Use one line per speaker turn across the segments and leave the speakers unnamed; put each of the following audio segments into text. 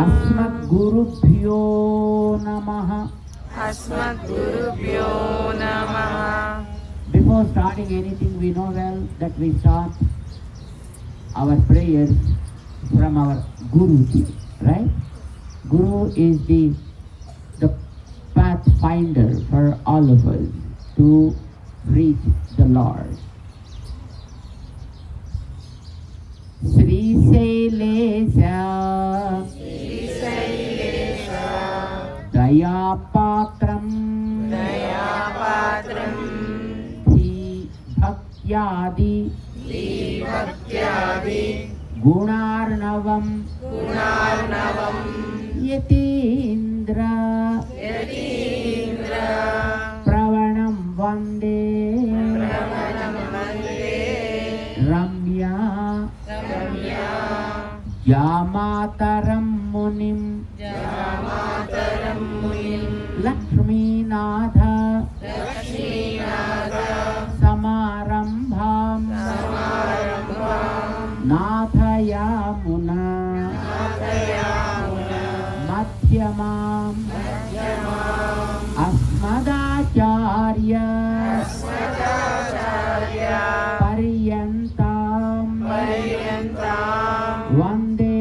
अस्मद्गुरुभ्यो नमः.
अस्मद्गुरुभ्यो नमः.
Before starting anything, we know well that we start our prayers from our Guruji, right? Guru is the pathfinder for all of us to reach the Lord. Sri Sailesha Dayapatram Bhaktiyadi Gunarnavam Yatindra Pravanam Vande Ramya Yamataram Munim Lakshminatha Samarambham Nathayamuna Madhyamam Asmadacharya Paryantam Vande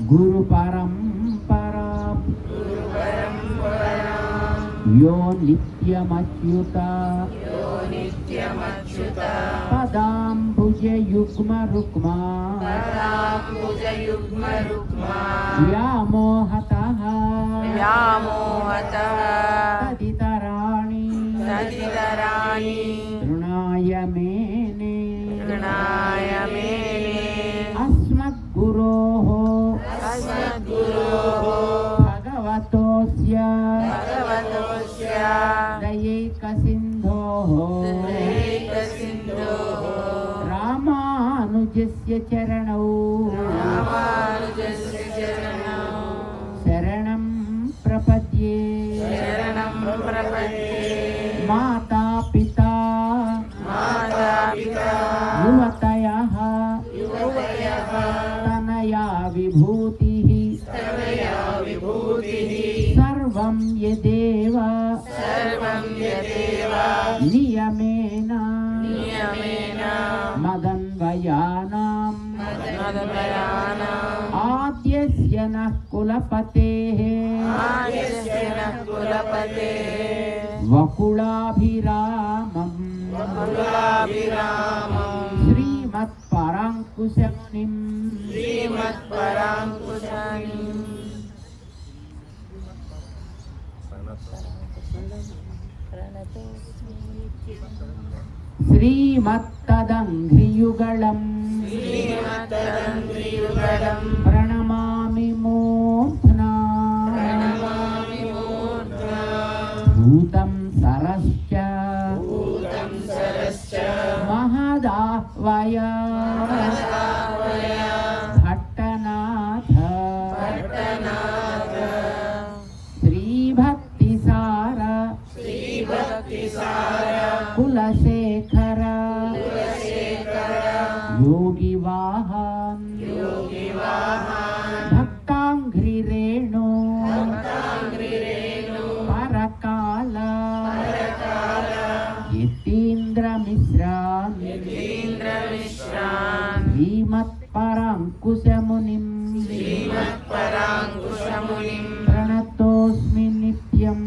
Guru Parampara Yo Nityamachyuta Padambuja Yugma Rukma Vyamohataha Taditarani Trunaya Mene Asmadguroho Bhagavatosya Dayekasindhoho Ramanujasya Charanau Sharanam Prapadye Mata Pita Yuvatayaha Tanaya Vibhutihi Sarvam Yadeva Niyamena Madanvayanam Adyasya nah Kulapatehe Vakulabhiramam Srimat Parankusamunim Srimattadanghriyugalam Pranamami Murthna Bhutam Sarascha Mahadahvaya Bhattanatha Sri Bhaktisara Kulasekhara Yogi Vahan Bhaktangri Renu Parakala Yatindra Mishran Srimat Parankusamunim Pranatosmi Nityam.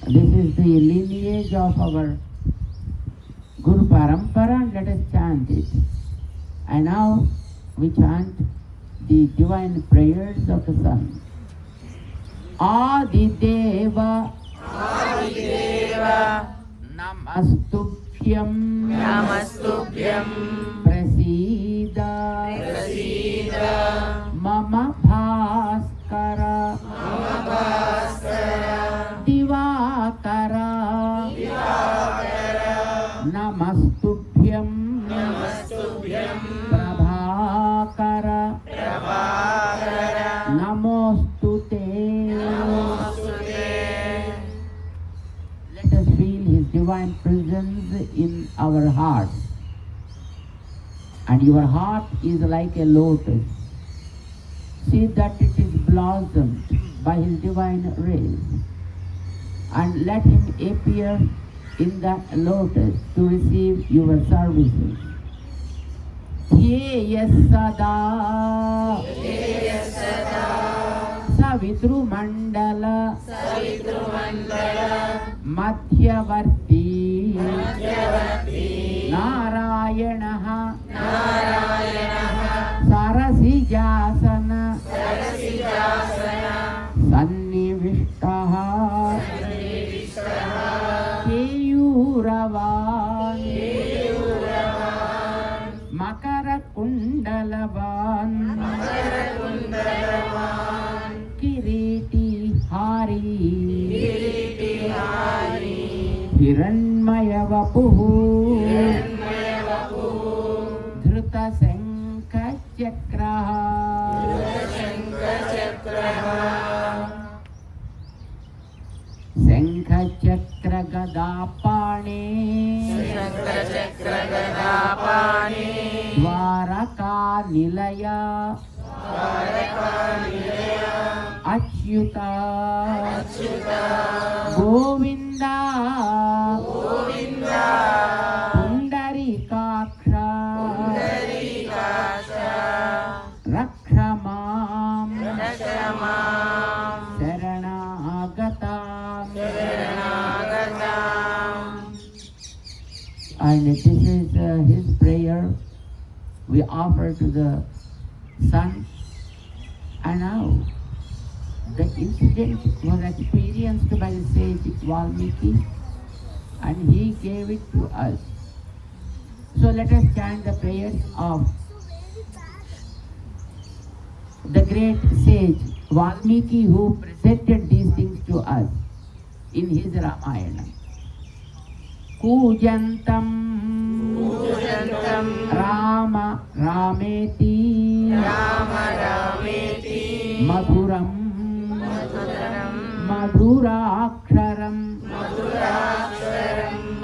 This is the lineage of our Guru Parampara, and let us chant it. And now we chant the divine prayers of the sun. Adideva Namastubhyam Prasida Mama Bhaskara Divakara Namastubhyam Prabhakara Namostute. Let us feel His divine presence in our hearts. and your heart is like a lotus. See that it is blossomed by his divine rays, and let him appear in that lotus to receive your services. Dhyeya sada Savitru Mandala Madhyavarti Narayanaha Sarasijasana Sannivishtaha Keyuravan Makara Kundalavan Kiriti Hari Hiranmaya Vapuhu Dhruta Sankha Chakraha Sankha Chakra Gadapane Dwaraka Nilaya Achyuta Govinda Pundarikaksha Rakshamam Saranagatam. And this is his prayer we offer to the sun. And now the incident was experienced by the sage Valmiki, and he gave it to us. So let us chant the prayers of the great sage Valmiki, who presented these things to us in his Ramayana. Kujantam Rama Rameti Madhuram Madhuraksharam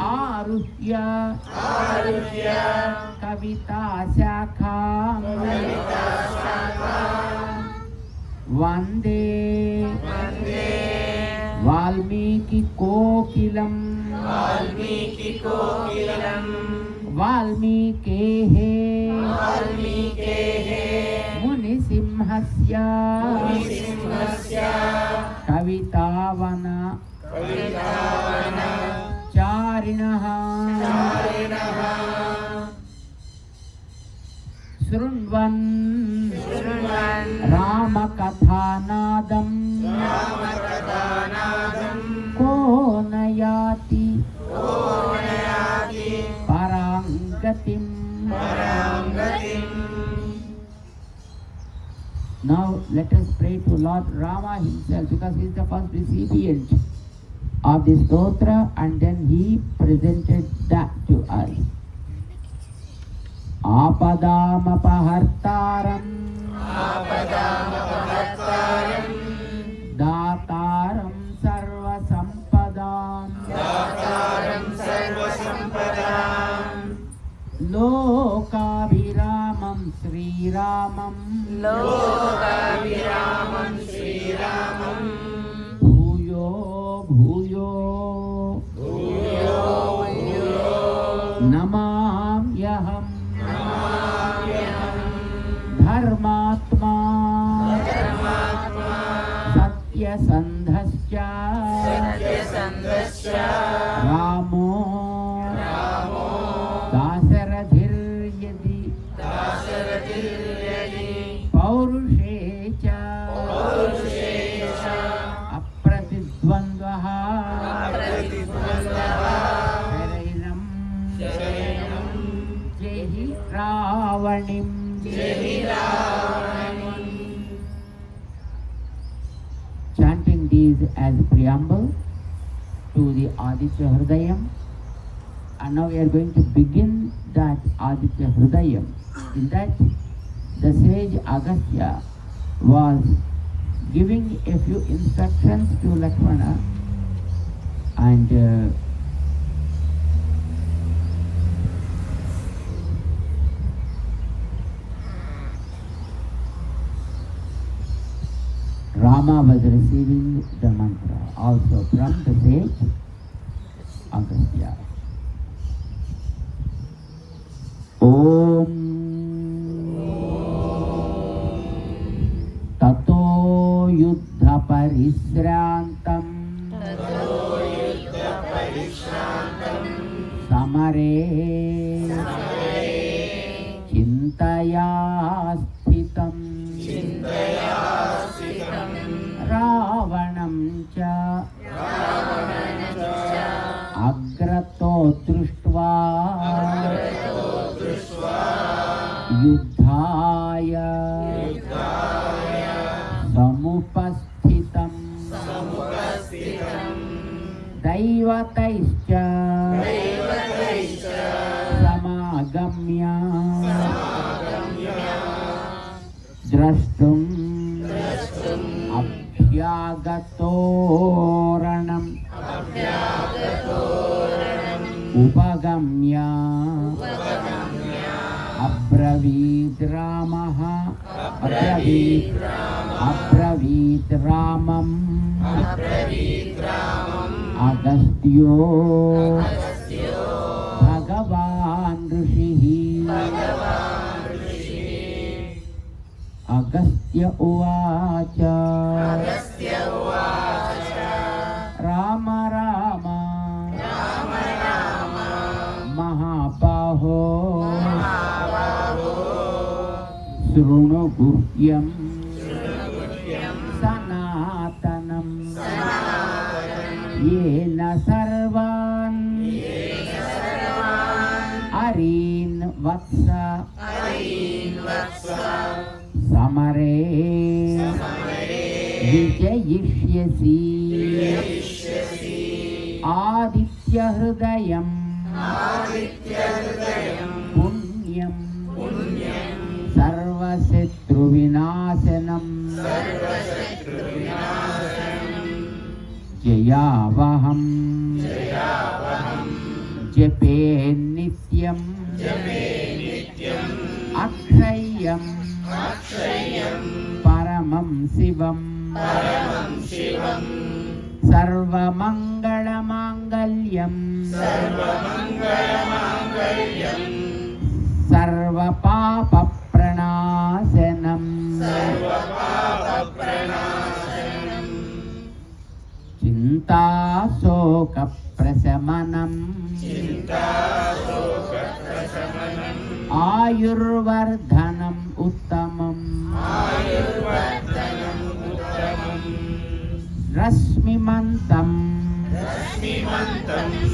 Aruhya Kavita Shakham Vande Valmiki Kokilam Valmikehe Munisimhasya Kavitavana Charinaha Srunvan Ramakathanadam Konayati Parangatim. Now let us pray to Lord Rama himself, because he is the first recipient of this stotra, and then he presented that to us. Apadamapahartaram Dataram Sarvasampadam Lokabhiramam Sri Ramam Bhuyo Bhuyo Namamyaham Dharmatma Satyasandhascha Ramo Dasaradhiryadi Paurushecha Apratidvandvaha Sharainam Jehi Ravanim. Chanting these as preamble to the Aditya Hridayam, and now we are going to begin that Aditya Hridayam. In that, the sage Agastya was giving a few instructions to Lakshmana, and Rama was receiving the mantra also from the sage Agastya. Om Tato Yuddha Parisrantam Samare Chintaya Sthitam Ravanam cha Agrato Društva Yuddhaya Samupasthitam Daivataischa Samagamya Drashtum Abhyagatoranam Upagamya Abravit Ramaha Abravit Ramam Agastyo Bhagavan Rishihi Agastya Uvacha Rama Rama Mahabaho Srunu Guhyam Sanatanam Yena Sarvan Arin Vatsa Samare Vijayishyasi Aditya Hridayam Punyam Sarvasetru Vinasanam Jayavaham Jape Nityam Akshayam Paramam Sivam Sarvamangala Mangalyam Sarva Papa Pranasanam Chinta Soka Prasamanam Ayurvardhanam Uttamam Rasmimantam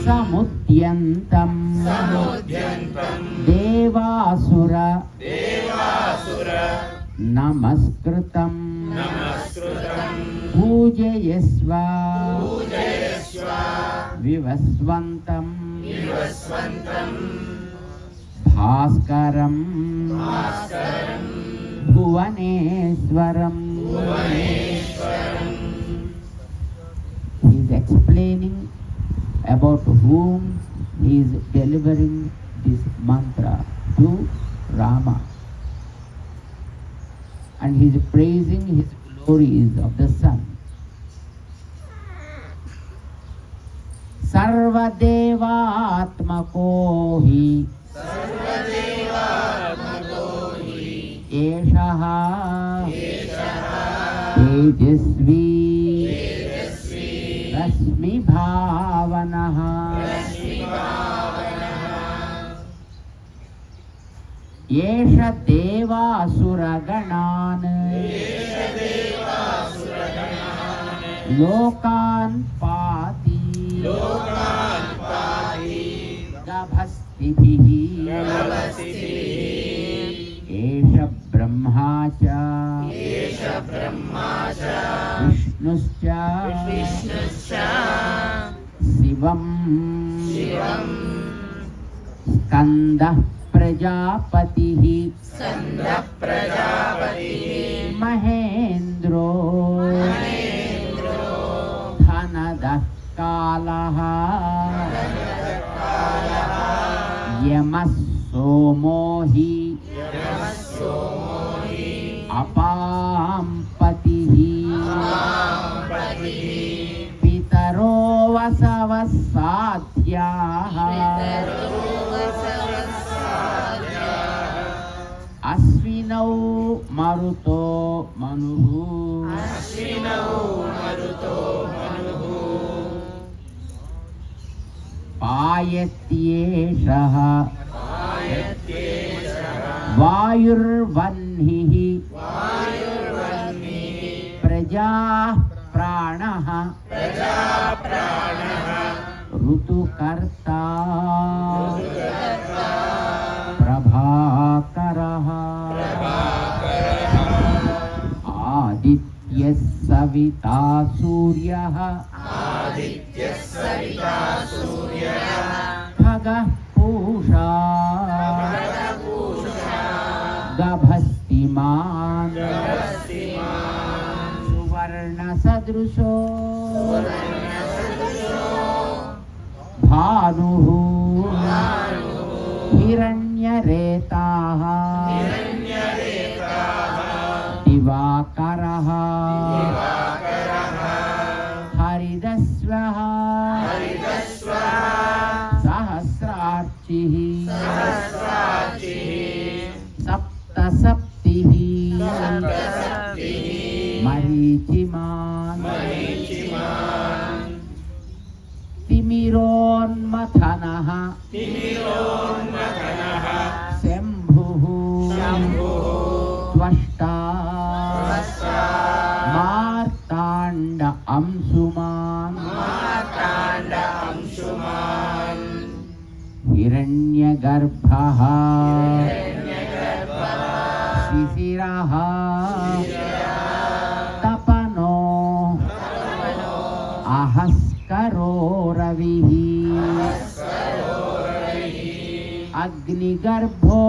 Samudyantam Devasura Namaskritam Pujayasva Vivasvantam Bhaskaram Bhuvaneswaram. He is explaining about whom he is delivering this mantra to Rama, and he is praising his glories of the sun. Sarvadevatmako hi Eshaha Tejasvi Rasmi Bhavanaha Esha Devasura-ganan Lokan Pati Gabhastibhihi Esha Brahmacha Vishnuscha Sivam Skandah Prajapatihi Mahendro Dhanadah Kalaha Yamas Somohi Apampatihi सहस्रार्चिभिर्सहस्राध्याः अश्विनौ मरुतो मनुः पायत्येषः वायुर्वह्निः प्रजाः प्राणः ऋतुकर्ता प्रभाकरः आदित्यः सविता सूर्यः खगः पूषा गभस्तिमान् सुवर्णसदृशो भानुः हिरण्यरेताः दिवाकरः हरिदस्वः सहस्रार्चिः सप्तसप्तिः मरीचिमान् तिमिरोन्मथनः शम्भुः त्वष्टा मार्ताण्ड अंशुमान् हिरण्यगर्भः शिशिरः तपनो अहस्करो रविः अग्निगर्भो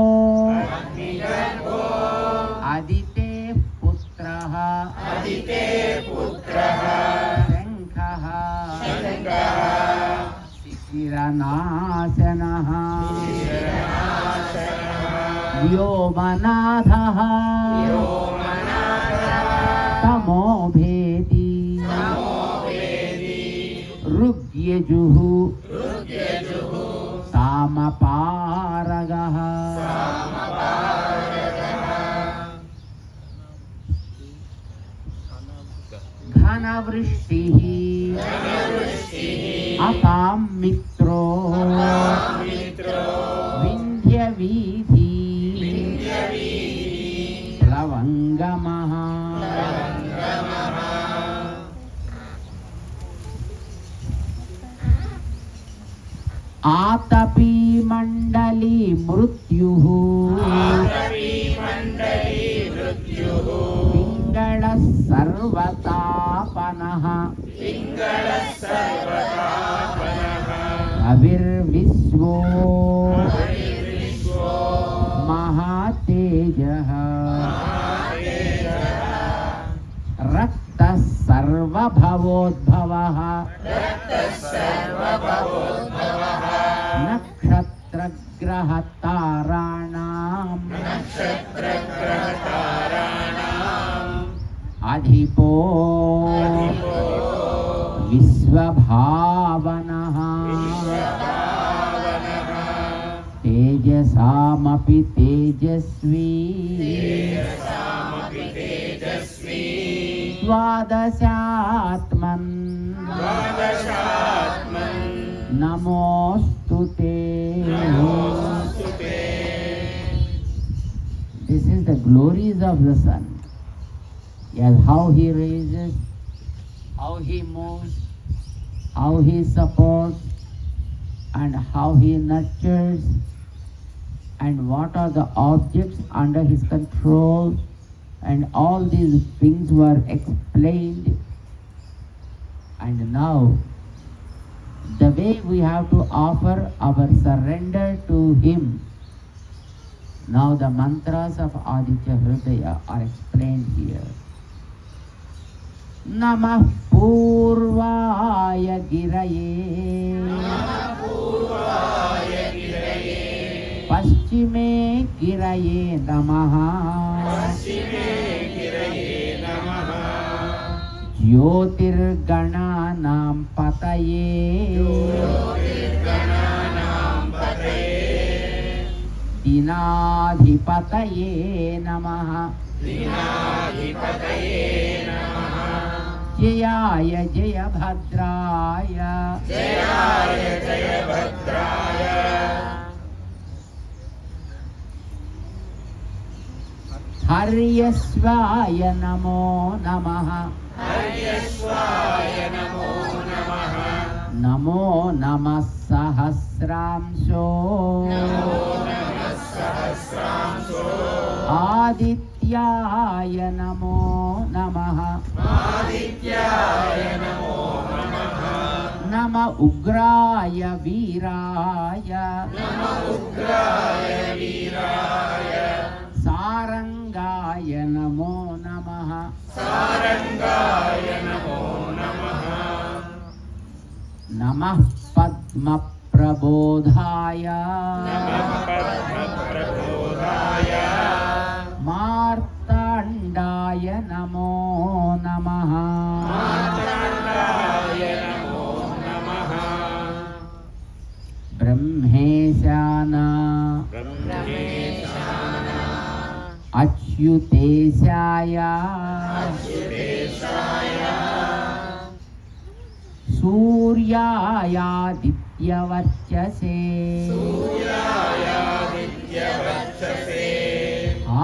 अदिते पुत्रः शङ्खः शिशिरनाशनः व्योमनाथः तमोभेदी ऋग्यजुः सामपारगः घनवृष्टिः अपां मित्रो विन्ध्यवीथि प्लवङ्गमः आतपी मंडली मृत्युः पिंगलः सर्वतापनः अविर्विश्वो महातेजः रक्तः सर्वभवोद्भवः नक्षत्रग्रहताराणाम् अधिपो विश्वभावनः तेजसामपि तेजस्वी द्वादशात्मन् नमोस्तुते. This is the glories of the sun. Yes, how he raises, how he moves, how he supports, and how he nurtures, and what are the objects under his control, and all these things were explained. And now, the way we have to offer our surrender to him. Now the mantras of Aditya Hridaya are explained here. Namah Purvaya Giraye Paschime Giraye Namaha ज्योतिर्गणानां पतये दीनाधिपतये नमः जयाय जयभद्राय हर्यश्वाय नमो नमः नमो नमः सहस्रांशो आदित्याय नमो नमः नम उग्राय वीराय सारंगाय नमो नमः नमः पद्मप्रबोधाय मार्ताण्डाय नमो नमः ब्रह्मेशान अच्युतेशाय सूर्यायादित्यवर्चसे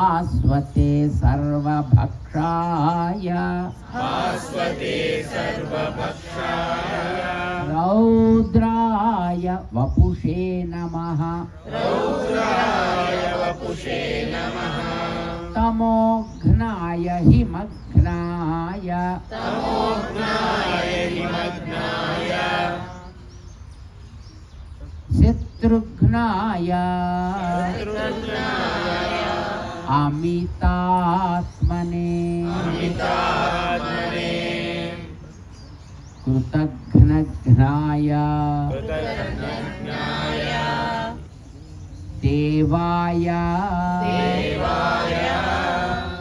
आस्वते सर्वभक्षाय रौद्राय वपुषे नमः तमोघ्नाय हिमघ्नाय शत्रुघ्नाय अमितात्मने कृतघ्नघ्नाय देवाय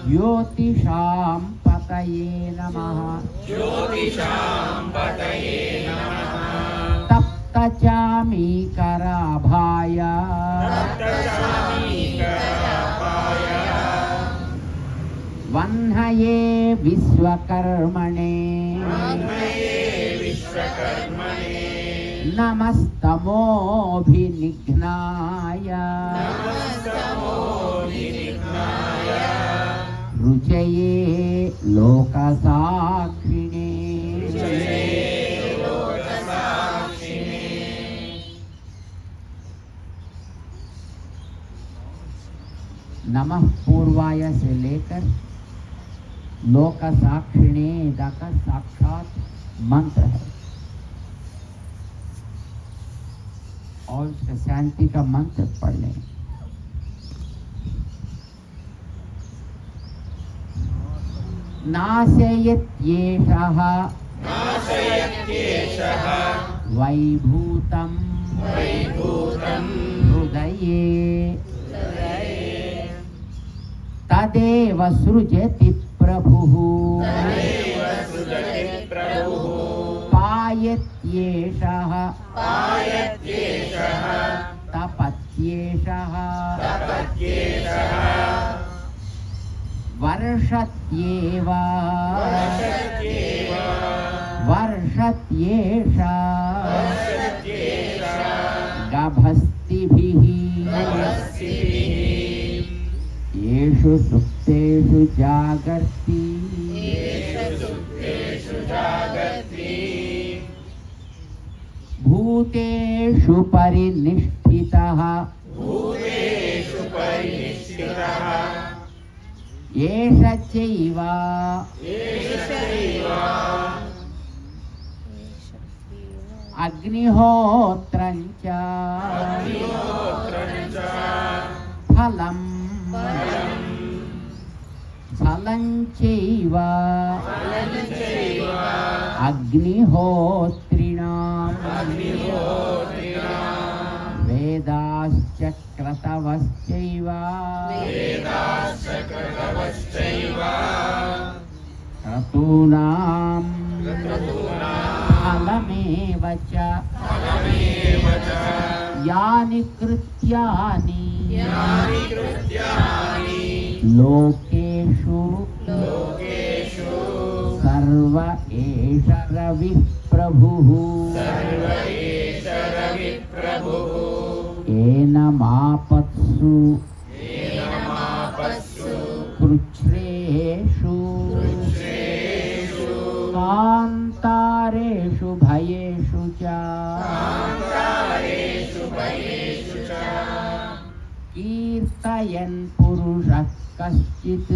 ज्योतिषां पतये नमः तप्तचामीकराभाय वह्नये विश्वकर्मणे नमस्तमोभिनिघ्नाय रुचये लोकसाक्षिणे नमः पूर्वाय से लेकर लोक साक्षिणे तक साक्षात मंत्र है और उसका शांति का मंत्र पढ़ लें। नाशयत्येषः वैभूतं हृदये तदेव सृजति प्रभुः पायत्येषः तपत्येषः वर्षत्येव वर्षत्येषः गभस्तिभिः येषु सुप्तेषु जागर्ति भूतेषु परिनिष्ठितः एष चैव अग्निहोत्रं च फलं फलं चैव अग्निहोत्रिणां वेदाश्च क्रतवश्चैव क्रतूनां फलमेव च यानि कृत्यानि लोकेषु सर्व एष रविः प्रभुः एनमापत्सु कृच्छ्रेषु कान्तारेषु भयेषु च कीर्तयन् पुरुषः कश्चित्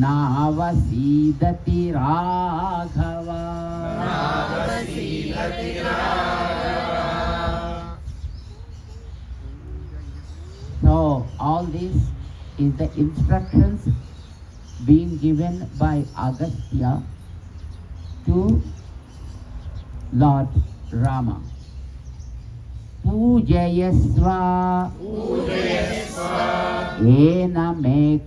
नावसीदति Raghav. So all this is the instructions being given by Agastya to Lord Rama. Pujayasva enamekagro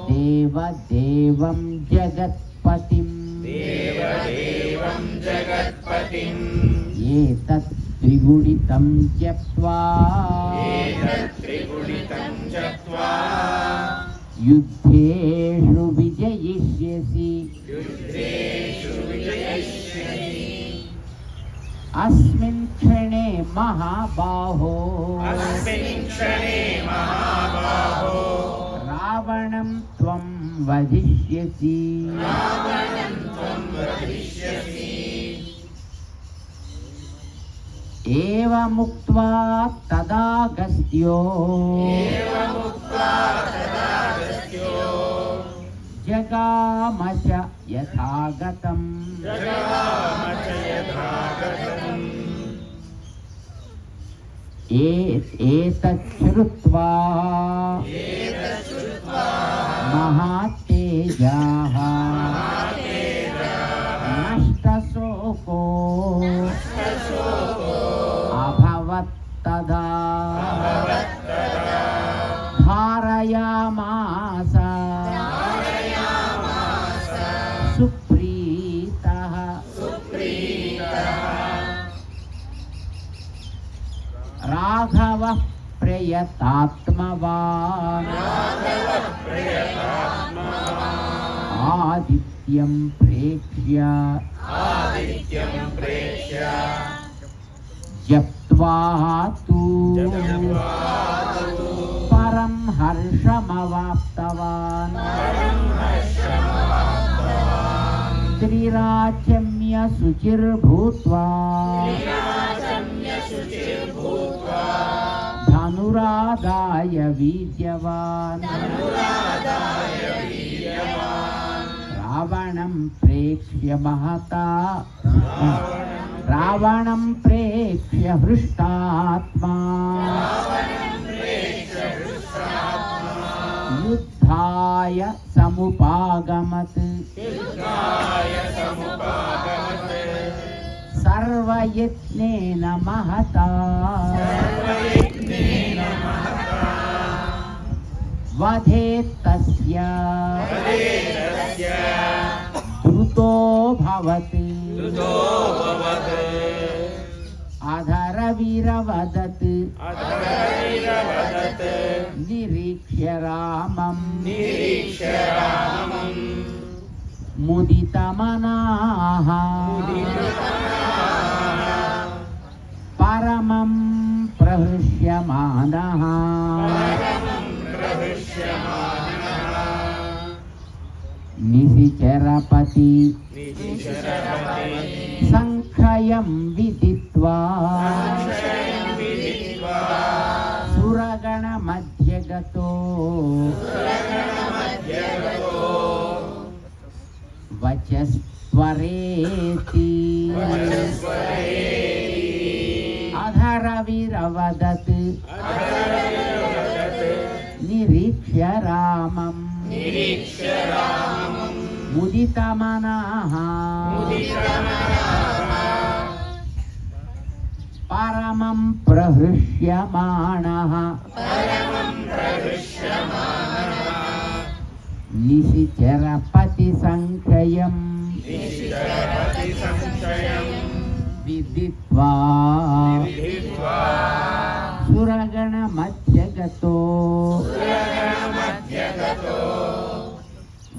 deva devam jagatpatim etat triguditam japtva yuddheshu vijayishyasi अस्मिन् क्षणे महाबाहो रावणं त्वं वधिष्यसि. एवमुक्त्वा तदागस्त्यो जगाम च यथागतम्. एतच्छ्रुत्वा महातेजाः नष्टशोको अभवत्तदा धारयामास सुप्रीतः. राघवः प्रयतात्मवान् आदित्यं प्रेक्ष्य जप्त्वा तु परं हर्षमवाप्तवान्. त्रिराचम्य शुचिर्भूत्वा धनुरादाय वीर्यवान्. रावणं प्रेक्ष्य महता रावणं प्रेक्ष्य हृष्टात्मा युद्धाय समुपागमत्. सर्वयत्नेन महता वधेत्तस्य द्रुतो भवत्. अधरवीरवदत् निरीक्ष्य रामम् मुदितमनाः परमं प्रहृष्यमानः. निशिचरपति संख्यं विदित्वा सुरगणमध्यगतो वचस्त्वरेति अधरविरवदत् निरीक्ष्य रामम् मुदितमनः. Paramam prahrishyamanaha Nisicherapati sankhayam Viditva Suragana madhyagato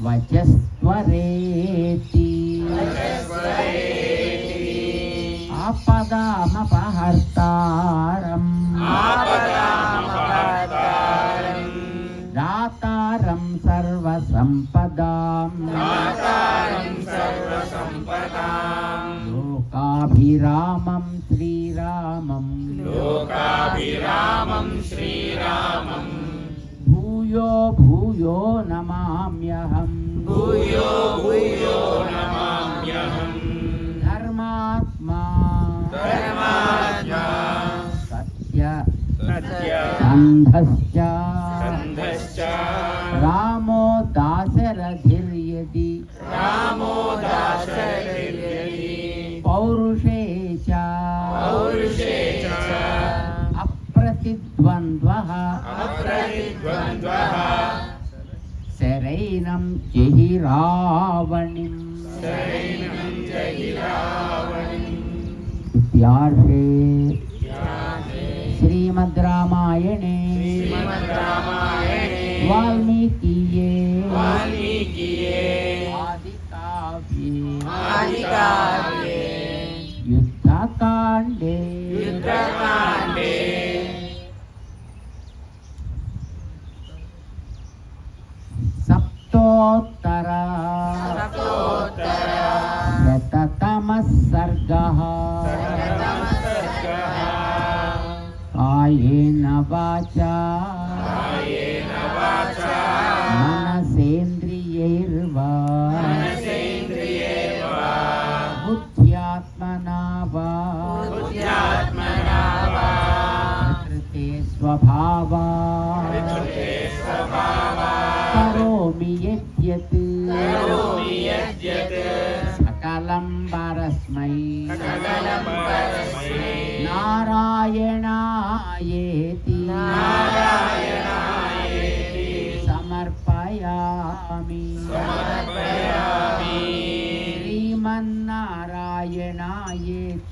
Vachasvareti Apadamapahartaram Dataram sarvasampadam Lokabhiramam Sriramam Bhuyo bhuyo namamyaham Dharmatma Satya Sandhascha Ramo Dasaradhiryadi Paurushecha Apratidvandvaha Serainam Jehiravanim Ityarhe Srimad Ramayane Valmikiye Adikavye Yuddhakande Saptottara Shatatamas sargaha Kayena vacha Manasendriyerva Buddhyatmana va Prakrite svabhava Karomi yadyat Sakalam parasmai Narayanaayeti Samarpayami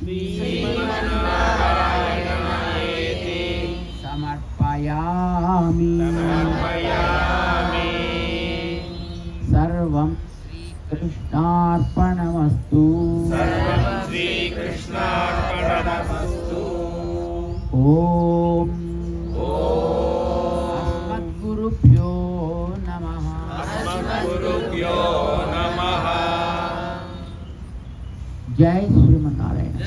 Srimannarayanayeti Samarpayami Sarvam Sri Krishnarpanamastu Om Asmadgurubhyo Namaha Jai Sriman Narayana.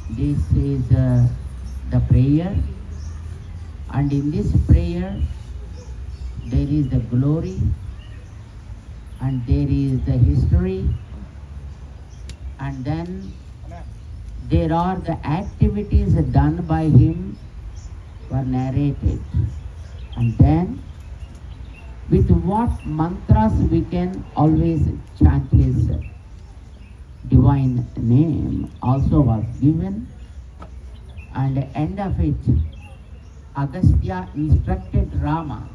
This is the prayer, and in this prayer there is the glory and there is the history, and then there are the activities done by him were narrated, and then with what mantras we can always chant his divine name also was given. And at the end of it, Agastya instructed Rama,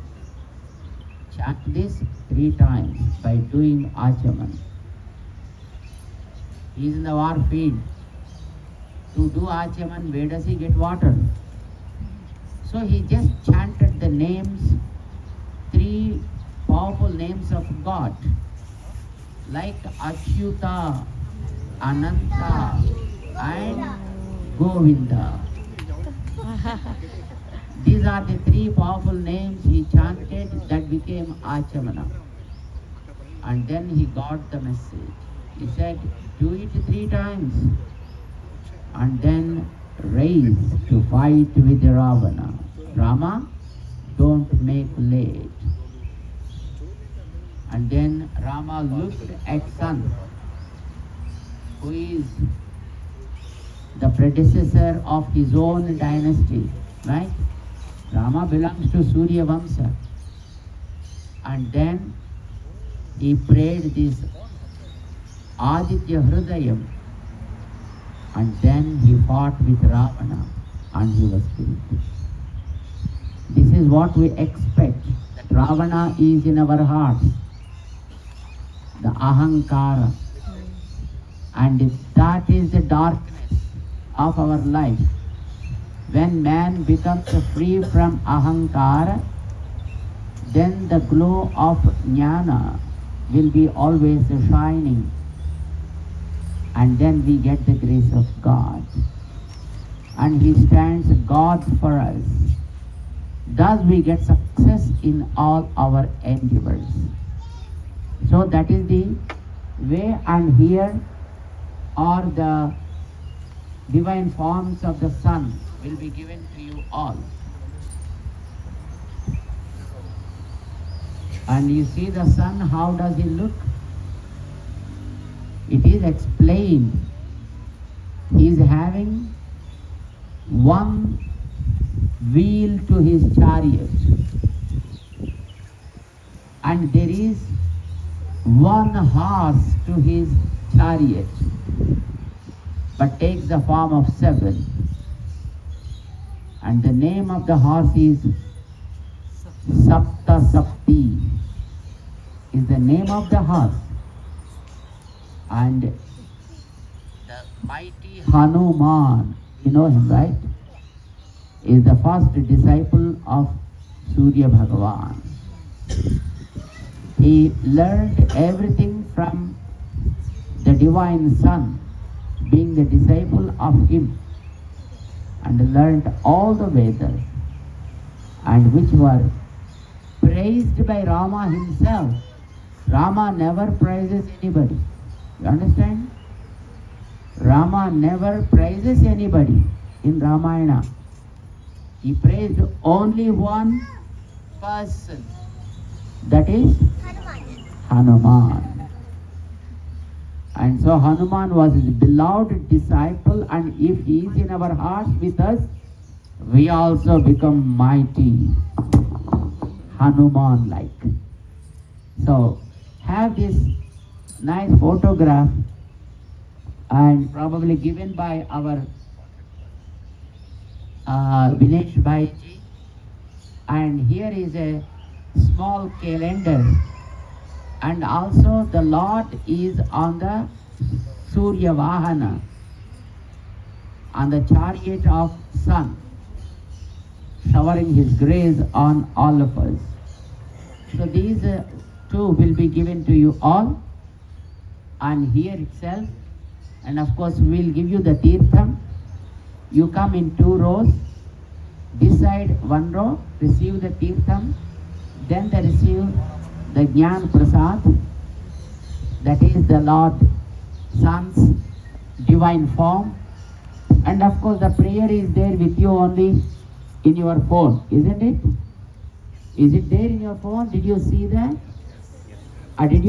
chant this 3 times by doing Achaman. He is in the war field. To do Achaman, where does he get water? So he just chanted the names, 3 powerful names of God, like Achyuta, Ananta, and Govinda. These are the 3 powerful names he chanted that became Achamana. And then he got the message. He said, do it 3 times and then rise to fight with Ravana. Rama, don't make late. And then Rama looked at sun, who is the predecessor of his own dynasty, right? Rama belongs to Surya Vamsa. And then he prayed this Aditya Hridayam, and then he fought with Ravana and he was killed. This is what we expect. That Ravana is in our hearts, the ahankara, and that is the darkness of our life. When man becomes free from ahankara, then the glow of jnana will be always shining, and then we get the grace of God, and He stands God for us. Thus we get success in all our endeavors. So that is the way, and here are the divine forms of the sun will be given to you all. And you see the sun, how does he look? It is explained. He is having one wheel to his chariot, and there is one horse to his chariot, but takes the form of 7. And the name of the horse is Sapta Sapti, is the name of the horse. And the mighty Hanuman, you know him, right? Is the first disciple of Surya Bhagavan. He learned everything from the divine sun, being the disciple of him, and learned all the Vedas, and which were praised by Rama himself. Rama never praises anybody. You understand? Rama never praises anybody in Ramayana. He praised only one person, that is Hanuman. And so Hanuman was his beloved disciple, and if he is in our hearts with us, we also become mighty, Hanuman-like. So have this nice photograph, and probably given by our Vinesh Bhaiji. And here is a small calendar, and also the Lord is on the Surya Vahana, on the chariot of sun, showering his grace on all of us. So these two will be given to you all, and here itself, and of course we will give you the tirtham. You come in 2 rows. This side 1 row, receive the tirtham, then they receive the Jnana Prasad, that is the Lord Sun's divine form. And of course the prayer is there with you only in your phone, isn't it? Is it there in your phone? Did you see that? Or did you